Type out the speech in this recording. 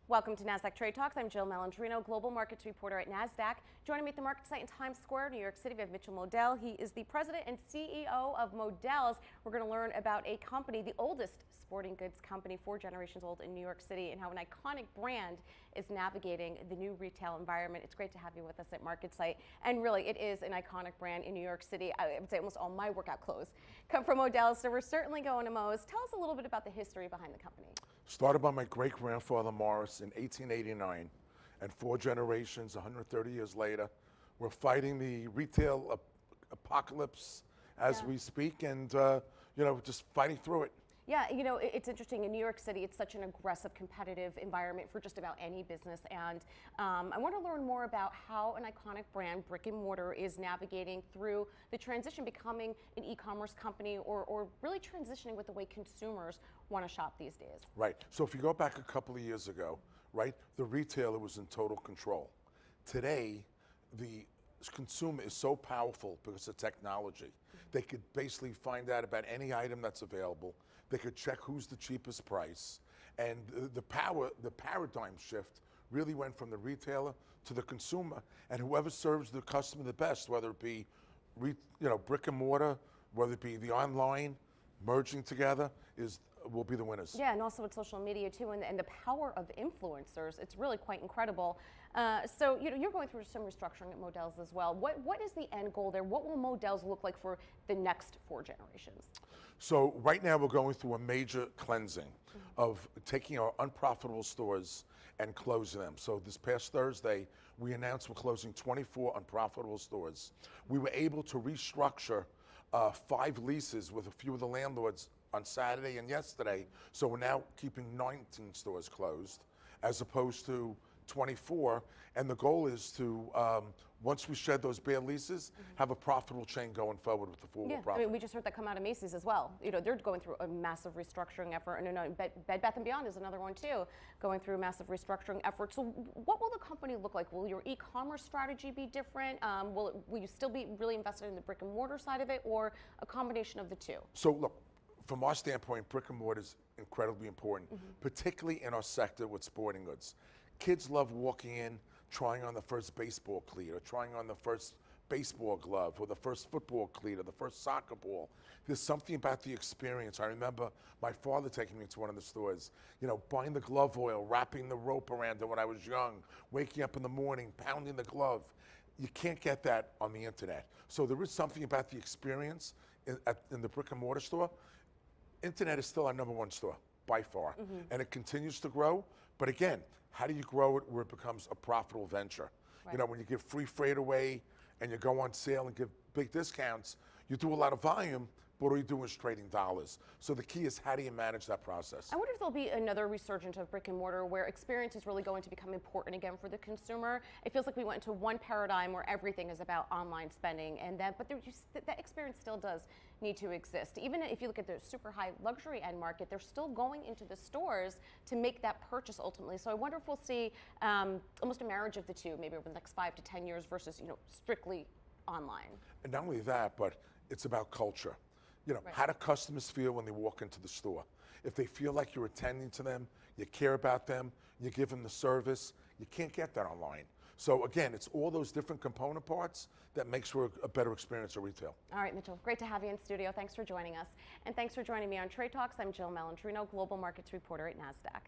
Welcome to Nasdaq Trade Talks. I'm Jill Malandrino, Global Markets Reporter at Nasdaq. Joining me at the market site in Times Square, New York City, we have Mitchell Modell. He is the president and CEO of Modell's. We're going to learn about a company, the oldest sporting goods company, 4 generations old in New York City, and how an iconic brand is navigating the new retail environment. It's great to have you with us at Market Site. And really, it is an iconic brand in New York City. I would say almost all my workout clothes come from Modell's, so we're certainly going to Mo's. Tell us a little bit about the history behind the company. Started by my great-grandfather Morris in 1889, and 4 generations, 130 years later, we're fighting the retail apocalypse as we speak, and just fighting through it. Yeah, it's interesting. In New York City, it's such an aggressive, competitive environment for just about any business. And I want to learn more about how an iconic brand, brick and mortar, is navigating through the transition, becoming an e-commerce company, or really transitioning with the way consumers want to shop these days. Right. So if you go back a couple of years ago, right, the retailer was in total control. Today, the consumer is so powerful because of technology. They could basically find out about any item that's available. They could check who's the cheapest price. And the paradigm shift really went from the retailer to the consumer, and whoever serves the customer the best, whether it be brick and mortar, whether it be the online, merging together, will be the winners. Yeah, and also with social media too, and the power of influencers, it's really quite incredible. So you're going through some restructuring at Modell's as well. What is the end goal there? What will Modell's look like for the next 4 generations? So right now we're going through a major cleansing of taking our unprofitable stores and closing them. So this past Thursday, we announced we're closing 24 unprofitable stores. We were able to restructure 5 leases with a few of the landlords on Saturday and yesterday. So we're now keeping 19 stores closed as opposed to 24. And the goal is to, once we shed those bad leases, have a profitable chain going forward with the forward profit. I mean, we just heard that come out of Macy's as well. They're going through a massive restructuring effort. And Bed Bath & Beyond is another one too, going through a massive restructuring effort. So what will the company look like? Will your e-commerce strategy be different? Will you still be really invested in the brick and mortar side of it, or a combination of the two? So look, from our standpoint, brick and mortar is incredibly important, particularly in our sector with sporting goods. Kids love walking in, trying on the first baseball cleat, or trying on the first baseball glove, or the first football cleat, or the first soccer ball. There's something about the experience. I remember my father taking me to one of the stores, buying the glove oil, wrapping the rope around it when I was young, waking up in the morning, pounding the glove. You can't get that on the internet. So there is something about the experience in the brick and mortar store. Internet is still our #1 store by far, and it continues to grow. But again, how do you grow it where it becomes a profitable venture? Right. When you give free freight away and you go on sale and give big discounts, you do a lot of volume, but all you do is trading dollars. So the key is, how do you manage that process? I wonder if there'll be another resurgence of brick and mortar where experience is really going to become important again for the consumer. It feels like we went into one paradigm where everything is about online spending, but that experience still does need to exist. Even if you look at the super high luxury end market, they're still going into the stores to make that purchase ultimately. So I wonder if we'll see almost a marriage of the two, maybe over the next 5 to 10 years versus strictly online. And not only that, but it's about culture. Right. How do customers feel when they walk into the store? If they feel like you're attending to them, you care about them, you give them the service, you can't get that online. So again, it's all those different component parts that makes for a better experience at retail. All right, Mitchell, great to have you in studio. Thanks for joining us. And thanks for joining me on Trade Talks. I'm Jill Malandrino, Global Markets Reporter at Nasdaq.